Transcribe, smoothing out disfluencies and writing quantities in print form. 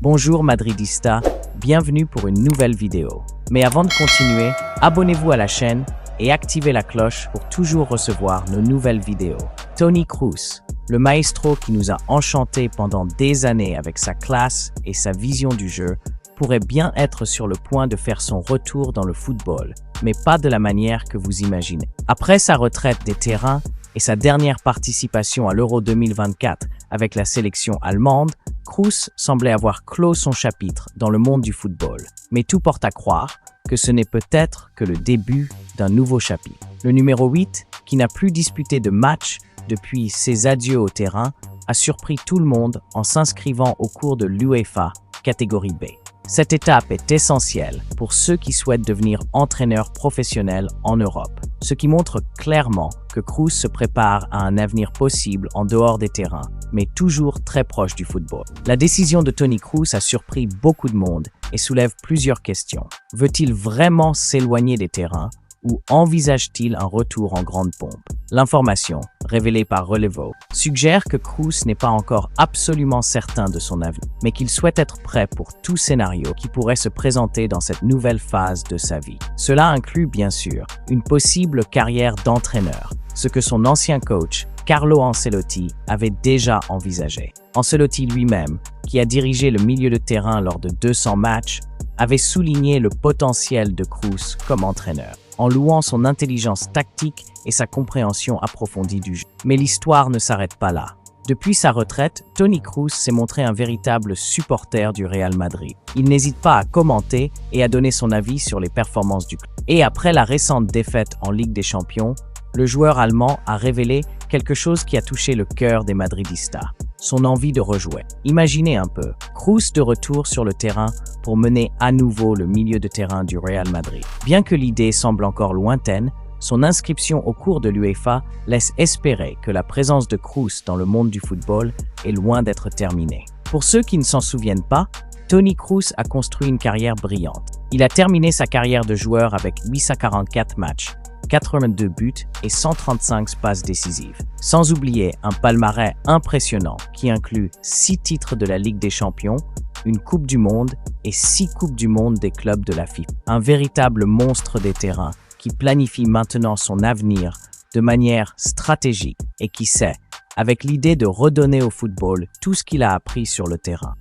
Bonjour Madridista, bienvenue pour une nouvelle vidéo. Mais avant de continuer, abonnez-vous à la chaîne et activez la cloche pour toujours recevoir nos nouvelles vidéos. Toni Kroos, le maestro qui nous a enchantés pendant des années avec sa classe et sa vision du jeu, pourrait bien être sur le point de faire son retour dans le football, mais pas de la manière que vous imaginez. Après sa retraite des terrains et sa dernière participation à l'Euro 2024 avec la sélection allemande, Kroos semblait avoir clos son chapitre dans le monde du football. Mais tout porte à croire que ce n'est peut-être que le début d'un nouveau chapitre. Le numéro 8, qui n'a plus disputé de match depuis ses adieux au terrain, a surpris tout le monde en s'inscrivant au cours de l'UEFA catégorie B. Cette étape est essentielle pour ceux qui souhaitent devenir entraîneurs professionnels en Europe, ce qui montre clairement que Kroos se prépare à un avenir possible en dehors des terrains, mais toujours très proche du football. La décision de Toni Kroos a surpris beaucoup de monde et soulève plusieurs questions. Veut-il vraiment s'éloigner des terrains ou envisage-t-il un retour en grande pompe? L'information, révélée par Relevo, suggère que Kroos n'est pas encore absolument certain de son avenir, mais qu'il souhaite être prêt pour tout scénario qui pourrait se présenter dans cette nouvelle phase de sa vie. Cela inclut bien sûr une possible carrière d'entraîneur, ce que son ancien coach, Carlo Ancelotti, avait déjà envisagé. Ancelotti lui-même, qui a dirigé le milieu de terrain lors de 200 matchs, avait souligné le potentiel de Kroos comme entraîneur, en louant son intelligence tactique et sa compréhension approfondie du jeu. Mais l'histoire ne s'arrête pas là. Depuis sa retraite, Toni Kroos s'est montré un véritable supporter du Real Madrid. Il n'hésite pas à commenter et à donner son avis sur les performances du club. Et après la récente défaite en Ligue des Champions, le joueur allemand a révélé quelque chose qui a touché le cœur des Madridistas, son envie de rejouer. Imaginez un peu, Kroos de retour sur le terrain pour mener à nouveau le milieu de terrain du Real Madrid. Bien que l'idée semble encore lointaine, son inscription au cours de l'UEFA laisse espérer que la présence de Kroos dans le monde du football est loin d'être terminée. Pour ceux qui ne s'en souviennent pas, Toni Kroos a construit une carrière brillante. Il a terminé sa carrière de joueur avec 844 matchs, 82 buts et 135 passes décisives. Sans oublier un palmarès impressionnant qui inclut 6 titres de la Ligue des Champions, une Coupe du Monde et 6 Coupes du Monde des clubs de la FIFA. Un véritable monstre des terrains qui planifie maintenant son avenir de manière stratégique et qui sait, avec l'idée de redonner au football tout ce qu'il a appris sur le terrain.